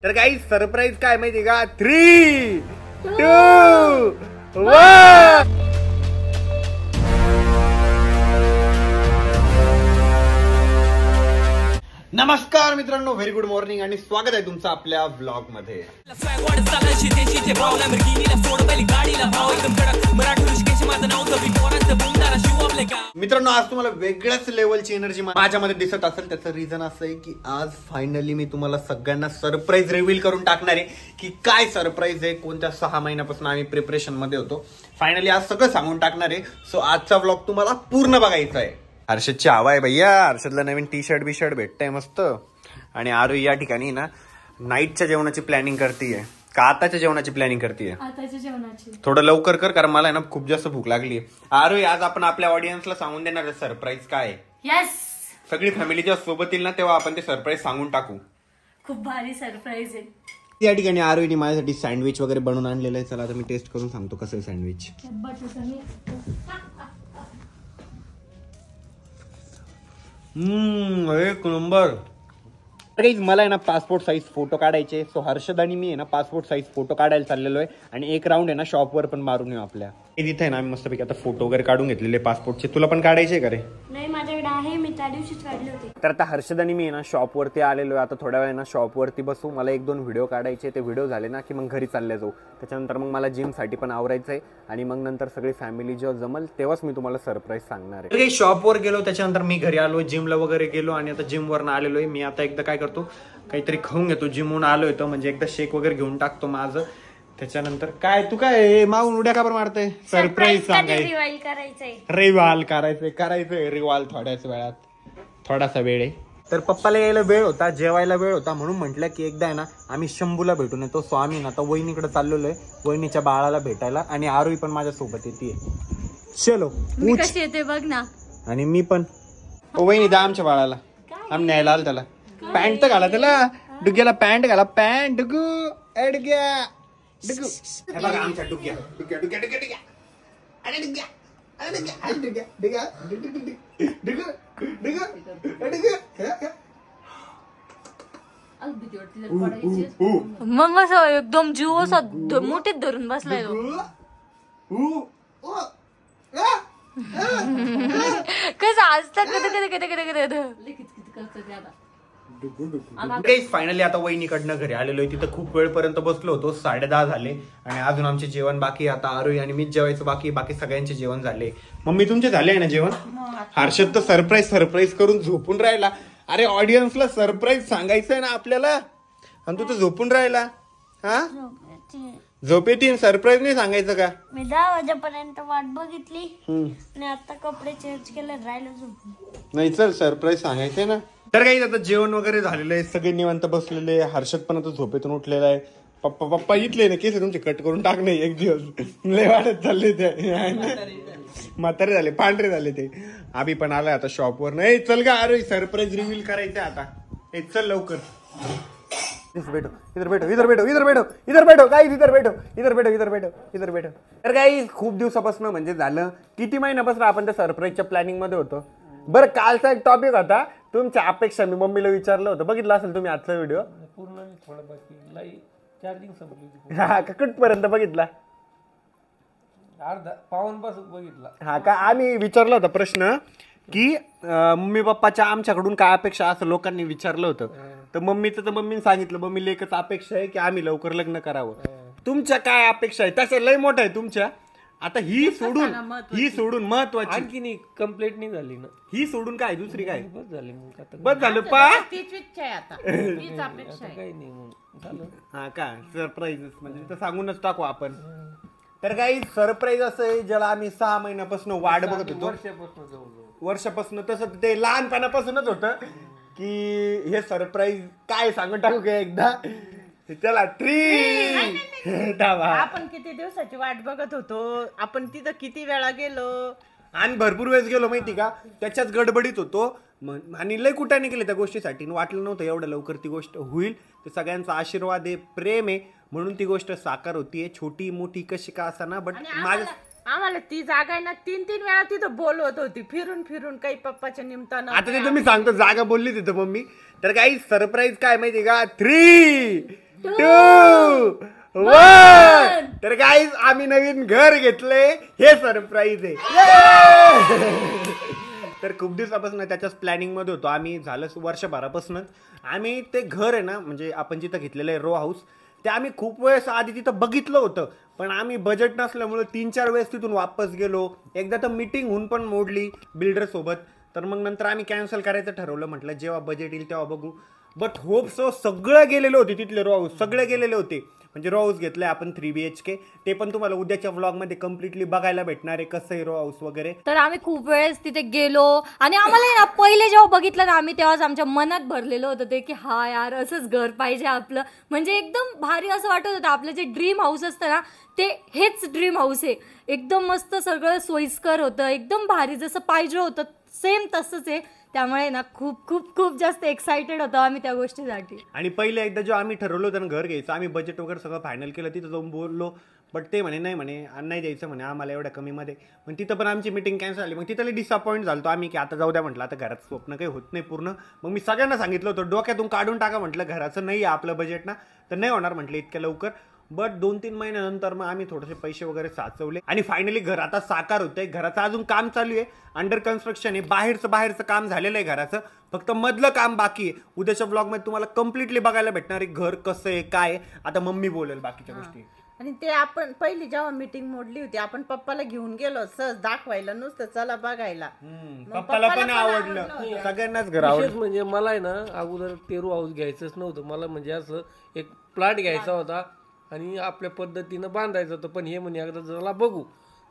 तर काही सरप्राईज काय माहिती का? 3, 2, 1. नमस्कार मित्रांनो, व्हेरी गुड मॉर्निंग आणि स्वागत आहे तुमचं आपल्या ब्लॉग मध्ये. मित्रांनो, आज तुम्हाला वेगळ्याच लेवलची एनर्जी माझ्यामध्ये दिसत असेल. त्याचं रिझन असं आहे की आज फायनली मी तुम्हाला सगळ्यांना सरप्राईज रिव्हील करून टाकणार आहे की काय सरप्राईज आहे, कोणत्या 6 महिन्यापासून आम्ही प्रिपरेशन मध्ये होतो. फायनली आज सगळं सांगून टाकणार आहे. सो आजचा ब्लॉग तुम्हाला पूर्ण बघायचा आहे. हर्षदची हवा आहे भैया. हर्षदला नवीन टी शर्ट भेटतंय मस्त. आणि आरू या ठिकाणी ना नाईटच्या जेवणाची प्लॅनिंग करतीये का आताच्या जेवणाची प्लॅनिंग करतीये? आताच्या जेवणाची. थोडं लवकर कर, कारण मला ना खूप जास्त भूक लागली. आरू, आज आपण आपल्या ऑडियन्सला सांगून देणार आहे सरप्राईज काय. यस, सगळी फॅमिली जेव्हा सोबत येईल ना तेव्हा आपण ते सरप्राईज सांगून टाकू. खूप भारी सरप्राईज आहे. या ठिकाणी आरूने माझ्यासाठी सँडविच वगैरे बनवून आणलेलं आहे. चला आता मी टेस्ट करून सांगतो कसं आहे सँडविच. एक नंबर. मला आहे ना पासपोर्ट साईज फोटो काढायचे. सो हर्षद आणि मी आहे ना पासपोर्ट साईज फोटो काढायला चाललेलो आहे आणि एक राऊंड आहे ना शॉपवर पण मारून येऊ आपल्या. इथे आहे ना आम्ही मस्तपैकी आता फोटो वगैरे काढून घेतलेले पासपोर्टचे. तुला पण काढायचे का रे? नाही, माझ्याकडे आहे, मी त्या दिवशीच काढले होते. तर आता हर्षद आणि मी आहे ना शॉपवरती आलेलो आहे. आता थोड्या वेळ ना शॉपवरती बसू. मला 1-2 व्हिडिओ काढायचे. ते व्हिडिओ झाले ना की मग घरी चालले जाऊ. त्याच्यानंतर मग मला जिमसाठी पण आवरायचं आहे आणि मग नंतर सगळी फॅमिली जेव्हा जमल तेव्हाच मी तुम्हाला सरप्राईज सांगणार आहे. शॉपवर गेलो, त्याच्यानंतर मी घरी आलो, जिमला वगैरे गेलो आणि आता जिमवरनं आलेलो आहे. मी आता एकदा काय करतो, काहीतरी खाऊन घेतो. जिमवरून आलोय तर म्हणजे एकदा शेक वगैरे घेऊन टाकतो माझं. त्याच्यानंतर काय तू काय मागून उड्या का बरं मारते? सरप्राईज सांगायचं, रिवाल करायचंय रिवाल थोड्याच वेळात, थोडासा वेळ आहे. तर पप्पाला यायला वेळ होता, जेवायला वेळ होता, म्हणून म्हटलं की एकदा आहे ना आम्ही शंभूला भेटून येतो. सो आम्ही ना आता वहिनीकडे चाललेलो आहे, वहिनीच्या बाळाला भेटायला. आणि आरोही पण माझ्या सोबत येते. चलो कशी येते बघ ना. आणि मी पण. वहिनी द्या आमच्या बाळाला, आम्ही न्यायला आलो त्याला. पॅन्ट तर घाला त्याला, डुग्याला पॅन्ट घाला. पॅन्ट डुगू एडग्या डुगू. हे बघा आमच्या डुग्या डुग्या डुग्या डुग्या डुग्या. अरे डुग्या अरे डुग्या अरे डुग्या डुग्या डुग्या डुग्या. मग असं एकदम जीव असा मोठीत धरून बसलाय तो. कसं असतात कधी कधी कधी कधी कधी फायनली आता वहिनीकडनं घरी आलेलो आहे. तिथं खूप वेळपर्यंत बसलो होतो. 10:30 झाले आणि अजून आमचे जेवण बाकी. आता आरोही आणि मीच जेवायचं बाकी सगळ्यांचे जेवण झाले. मम्मी तुमचे झाले आहे ना जेवण? हर्षद तर सरप्राईज करून झोपून राहिला. अरे ऑडियन्सला सरप्राईज सांगायचंय ना आपल्याला आणि तू तर झोपून राहिला. हा, झोपेतीन सरप्राईज नाही सांगायचं का? मी 10 वाजेपर्यंत वाट बघितली आणि आता कपडे चेंज केले, राहिलं झोपून. नाही चल, सरप्राईज सांगायचंय ना. तर काही आता जेवण वगैरे झालेलं आहे, सगळे निवांत बसलेले. हर्षद पण आता झोपेतून उठलेला आहे. पप्पा इथले ना केस तुमचे कट करून टाकणे एक दिवस लय वाटत चालले ते. म्हातारे झाले, पांढरे झाले ते. आम्ही पण आलाय आता शॉपवर. नाही चल का, अरे सरप्राईज रिव्हील करायचंय आता. चल लवकर. तर काही खूप दिवसापासून म्हणजे झालं किती महिन्यापासून आपण त्या सरप्राईजच्या प्लॅनिंग मध्ये होतो. बरं, कालचा एक टॉपिक होता तुमच्या अपेक्षा. मी मम्मीला विचारलं होतं, बघितलं असेल तुम्ही आजचा व्हिडिओ पूर्ण. थोडं बाकी चार्जिंग संपली. हा का, कुठपर्यंत बघितला? अर्धा पाऊण पासून बघितला. हा का, आम्ही विचारला होता प्रश्न की मम्मी पप्पाच्या आमच्याकडून काय अपेक्षा असं लोकांनी विचारलं होतं. तर मम्मीने सांगितलं, मम्मीला एकच अपेक्षा आहे की आम्ही लवकर लग्न करावं. तुमच्या काय अपेक्षा आहे? तसं लय मोठं आहे तुमच्या. आता ही सोडून महत्वाची आणखी कंप्लीट नाही झाली ना. ही सोडून काय दुसरी काय? बस झाली बस झालं पा. तीच इच्छा आहे आता, तीच अपेक्षा आहे. काही नाही. हा का, सरप्राईज म्हणजे सांगूनच टाकू आपण. तर काही सरप्राईज असं आहे ज्याला आम्ही 6 महिन्यापासून वाट बघत होतो. वर्षापासून. तसं ते लहानपणापासूनच होतं की हे सरप्राईज काय सांगून टाकू का एकदा. चला आपण किती दिवसाची वाट बघत होतो. आपण तिथं किती वेळा गेलो आणि भरपूर वेळेस गेलो माहिती का. त्याच्याच गडबडीत होतो आणि लय कुठाने केले त्या गोष्टीसाठी. वाटलं नव्हतं एवढं लवकर ती गोष्ट होईल. ते सगळ्यांचा आशीर्वाद आहे, प्रेम आहे, म्हणून ती गोष्ट साकार होतीये. छोटी मोठी कशी का असाना, बट माझ्या आम्हाला ती जागा आहे ना 3-3 वेळा तिथं बोलवत होती फिरून काही पप्पाच्या निमित्तानं. आता ते तुम्ही सांगतो जागा बोलली तिथं मम्मी. तर काही सरप्राईज काय माहिती का? 3, 2 1 तर गाईज आम्ही नवीन घर घेतले, हे सरप्राईज आहे. तर खूप दिवसापासून त्याच्याच प्लॅनिंग मध्ये होतो आम्ही, झालं वर्षभरापासूनच. आम्ही ते घर आहे ना, म्हणजे आपण जिथं घेतलेलं आहे रो हाऊस, ते आम्ही खूप वेळेस आधी तिथं बघितलं होतं, पण आम्ही बजेट नसल्यामुळे 3-4 वेळेस तिथून वापस गेलो. एकदा तर मीटिंग होऊन पण मोडली बिल्डर सोबत. तर मग नंतर आम्ही कॅन्सल करायचं ठरवलं, म्हटलं जेव्हा बजेट येईल तेव्हा बघू. बट होप सो सगळं गेलेले होते तिथले रो हाऊस, सगळे गेलेले होते. म्हणजे रो हाऊस घेतलंय आपण 3 BHK, ते पण तुम्हाला उद्याच्या व्लॉगमध्ये कम्प्लिटली बघायला भेटणार आहे कसं आहे रो हाऊस वगैरे. तर आम्ही खूप वेळेस तिथे गेलो आणि आम्हाला ना पहिले जेव्हा बघितलं ना आम्ही, तेव्हाच आमच्या मनात भरलेलं होतं ते की हा यार असंच घर पाहिजे आपलं. म्हणजे एकदम भारी असं वाटत होतं. आपलं जे ड्रीम हाऊस असतं ना ते हेच ड्रीम हाऊस आहे. एकदम मस्त सगळं सोयीस्कर होतं, एकदम भारी, जसं पाहिजे होतं सेम तसंच आहे. त्यामुळे ना खूप खूप खूप जास्त एक्साइटेड होतो आम्ही त्या गोष्टीसाठी. आणि पहिले एकदा जेव्हा आम्ही ठरवलं होतं ना घर घ्यायचं, आम्ही बजेट वगैरे सगळं फायनल केलं, तिथं जाऊन बोललो. बट ते म्हणे नाही द्यायचं म्हणे आम्हाला एवढ्या कमीमध्ये. पण तिथं पण आमची मीटिंग कॅन्सल झाली. मग तिथं डिसअपॉइंट झालो आम्ही की आता जाऊ द्या म्हटलं, आता घरात स्वप्न काही होत नाही पूर्ण. मग मी सगळ्यांना सांगितलं होतं डोक्यातून काढून टाका म्हटलं, घराचं नाही आहे आपलं बजेट ना, तर नाही होणार म्हटलं इतक्या लवकर. बट 2-3 महिन्यानंतर मग आम्ही थोडेसे पैसे वगैरे साचवले आणि फायनली घर आता साकार होतंय. घराचं अजून काम चालू आहे, अंडर कन्स्ट्रक्शन आहे. बाहेरचं काम झालेलं आहे घराचं, फक्त मधलं काम बाकी आहे. उद्याच्या ब्लॉगमध्ये तुम्हाला कम्प्लिटली बघायला भेटणार आहे घर कसं आहे काय आहे. आता मम्मी बोलेल बाकीच्या गोष्टी. आणि ते आपण पहिली जेव्हा मीटिंग मोडली होती, आपण पप्पाला घेऊन गेलो सहज दाखवायला, नुसतं चला बघायला. पप्पाला पण आवडलं, सगळ्यांनाच घर आवडलं. विशेष म्हणजे मला आहे ना अगोदर ते रो हाऊस घ्यायचंच नव्हतं. मला म्हणजे असं एक प्लॉट घ्यायचा होता आणि आपल्या पद्धतीनं बांधायचं होतं. पण हे म्हणे एकदा जरा बघू.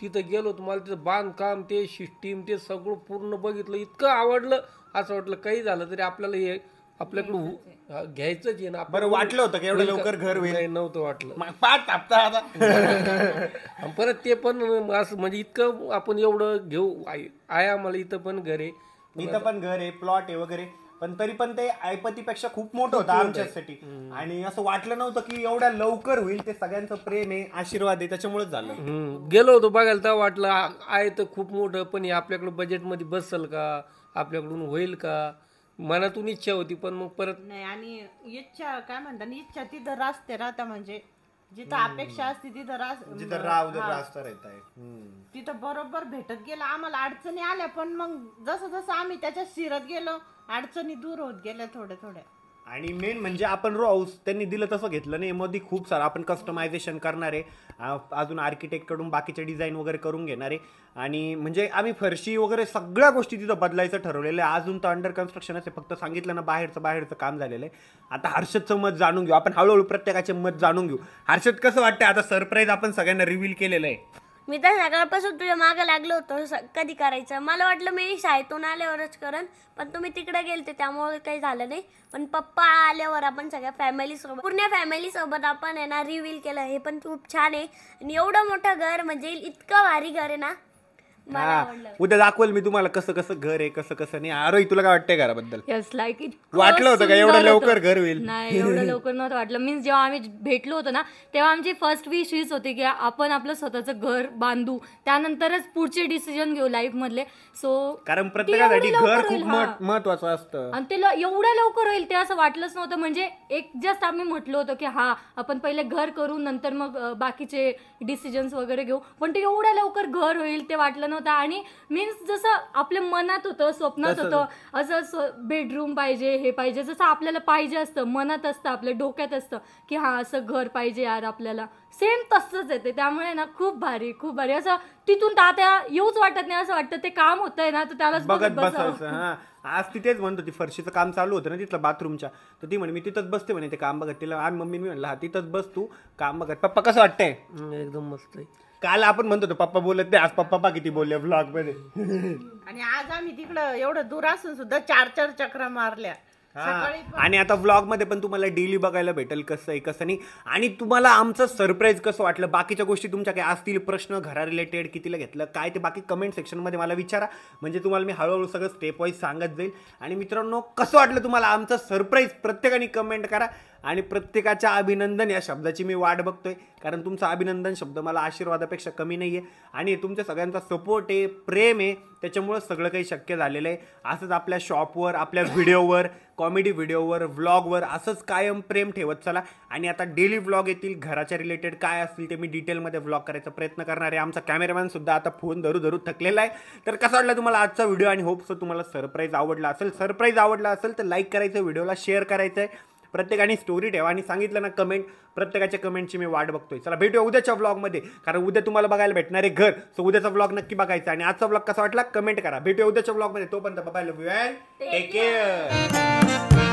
तिथं गेलो, तुम्हाला तिथं बांधकाम, ते सिस्टीम, ते सगळं पूर्ण बघितलं, इतकं आवडलं. असं वाटलं काही झालं तरी आपल्याला हे आपल्याकडं घ्यायचंच आहे ना. बरं वाटलं होतं की एवढं लवकर घर होईल? नव्हतं वाटलं. पाठ तापता आणि परत ते पण असं म्हणजे इतकं आपण एवढं घेऊ आहे आम्हाला इथं पण घर आहे, इथं पण घर आहे, प्लॉट आहे वगैरे. पण तरी पण ते ऐपतीपेक्षा खूप मोठं होतं आमच्यासाठी. आणि असं वाटलं नव्हतं की एवढ्या लवकर होईल. ते सगळ्यांचं प्रेम आहे, आशीर्वाद आहे, त्याच्यामुळेच झालं. गेलो होतो बघायला तर वाटलं आहे तर खूप मोठं, पण हे आपल्याकडं बजेटमध्ये बसल का, आपल्याकडून होईल का, मनातून इच्छा होती. पण मग परत नाही. आणि इच्छा काय म्हणतात, इच्छा तिथं रास्ते राहता. म्हणजे जिथं अपेक्षा असते तिथं रास्ता राहत आहे. तिथं बरोबर भेटत गेलं. आम्हाला अडचणी आल्या, पण मग जसं जसं आम्ही त्याच्यात शिरत गेलो, अडचणी दूर होत गेल्या थोड्या थोड्या. आणि मेन म्हणजे आपण रो हाऊस त्यांनी दिलं तसं घेतलं नाही. मध्ये खूप सारं आपण कस्टमायझेशन करणार आहे, अजून आर्किटेक्ट कडून बाकीचे डिझाईन वगैरे करून घेणार आहे. आणि म्हणजे आम्ही फरशी वगैरे सगळ्या गोष्टी तिथं बदलायचं ठरवलेलं आहे. अजून तर अंडर कन्स्ट्रक्शन आहे, फक्त सांगितलं ना बाहेरचं काम झालेलं आहे. आता हर्षदचं मत जाणून घेऊ आपण, हळूहळू प्रत्येकाचे मत जाणून घेऊ. हर्षद कसं वाटतं आता सरप्राईज आपण सगळ्यांना रिव्हील केलेलं आहे? मी तर सकाळपासून तुझ्या मागे लागलो होतो कधी करायचं. मला वाटलं मी शाळेतून आल्यावरच करन, पण तुम्ही तिकडे गेलते त्यामुळे काही झालं नाही. पण पप्पा आल्यावर आपण सगळ्या पूर्ण फॅमिली सोबत आपण आहे ना रिव्हील केलं. हे पण खूप छान आहे. आणि एवढं मोठं घर म्हणजे इतकं भारी घर आहे ना, मला आवडलं. उद्या दाखवेल मी तुम्हाला कसं कसं घर आहे, कसं कसं नाही. आरोही तुला काय वाटतंय घराबद्दल? Yes like it. वाटलं होतं का एवढं लवकर घर होईल? नाही, एवढं लवकर नव्हतं वाटलं. मीन्स जेव्हा आम्ही भेटलो होतो ना, तेव्हा आमची फर्स्ट विश हीच होती की आपण आपलं स्वतःचं घर बांधू, त्यानंतरच पुढचे डिसिजन घेऊ लाईफ मधले. सो कारण प्रत्येकासाठी घर खूप महत्वाचं असतं आणि ते एवढं लवकर होईल ते असं वाटलंच नव्हतं. म्हणजे एक जस्ट आम्ही म्हटलं होतं की हा आपण पहिले घर करू, नंतर मग बाकीचे डिसिजन्स वगैरे घेऊ. पण ते एवढ्या लवकर घर होईल ते वाटलं नव्हतं. आणि मीन्स जसं आपल्या मनात होतं, स्वप्नात होतं, असं बेडरूम पाहिजे, हे पाहिजे, जसं आपल्याला पाहिजे असतं, मनात असतं, आपल्या डोक्यात असतं की हा असं घर पाहिजे यार आपल्याला, सेम तसंच येते. त्यामुळे ना खूप भारी असं तिथून आता येऊच वाटत नाही. असं वाटतं ते काम होतंय ना तर त्यालाच बघत बसायचं. हा आज तिथेच म्हणत होती, फरशीचं काम चालू होतं ना तिथलं बाथरूमच्या, तर ती म्हणे मी तिथंच बसते म्हणे ते काम बघत. तिला आणि मम्मी मी म्हणलं हा तिथंच बस तू काम बघत. पप्पा कसं वाटतंय? एकदम मस्त आहे. काल आपण म्हणतो पप्पा बोलत नाही, आज पप्पा किती बोलले व्लॉग मध्ये. आणि आज आम्ही तिकडं एवढं दूर असून सुद्धा 4-4 चक्रा मारल्या. आणि आता व्लॉग मध्ये पण तुम्हाला डेली बघायला भेटेल कसं आहे कसं नाही. आणि तुम्हाला आमचं सरप्राईज कसं वाटलं, बाकीच्या गोष्टी तुमच्या काय असतील प्रश्न घरा रिलेटेड, कितीला घेतलं काय, ते बाकी कमेंट सेक्शन मध्ये मला विचारा. म्हणजे तुम्हाला मी हळूहळू सगळं स्टेप वाईज सांगत जाईल. आणि मित्रांनो कसं वाटलं तुम्हाला आमचं सरप्राईज प्रत्येकाने कमेंट करा. आणि प्रत्येकाच्या अभिनंदन या शब्दाची मी वाट बघतोय, कारण तुमचा अभिनंदन शब्द मला आशीर्वादापेक्षा कमी नाही आहे आणि तुमच्या सगळ्यांचा सपोर्ट आहे, प्रेम आहे, त्याच्यामुळं सगळं काही शक्य झालेलं आहे. असंच आपल्या शॉपवर, आपल्या व्हिडिओवर, कॉमेडी व्हिडिओवर, व्लॉगवर असंच कायम प्रेम ठेवत चला. आणि आता डेली व्लॉग येतील, घराच्या रिलेटेड काय असतील ते मी डिटेलमध्ये व्लॉग करायचा प्रयत्न करणार आहे. आमचा कॅमेरामॅन सुद्धा आता फोन धरू थकलेला आहे. तर कसा वाटला तुम्हाला आजचा व्हिडिओ आणि होप सो तुम्हाला सरप्राईज आवडला असेल. सरप्राईज आवडला असेल तर लाईक करायचं, व्हिडिओला शेअर करायचं आहे, प्रत्येकाने स्टोरी ठेवा आणि सांगितलं ना कमेंट, प्रत्येकाच्या कमेंटची मी वाट बघतोय. चला भेटूया उद्याच्या व्लॉगमध्ये, कारण उद्या तुम्हाला बघायला भेटणार आहे घर. सो उद्याचा व्लॉग नक्की बघायचा आणि आजचा व्लॉग कसा वाटला कमेंट करा. भेटूया उद्याच्या व्लॉगमध्ये. तोपर्यंत bye, love you and take care.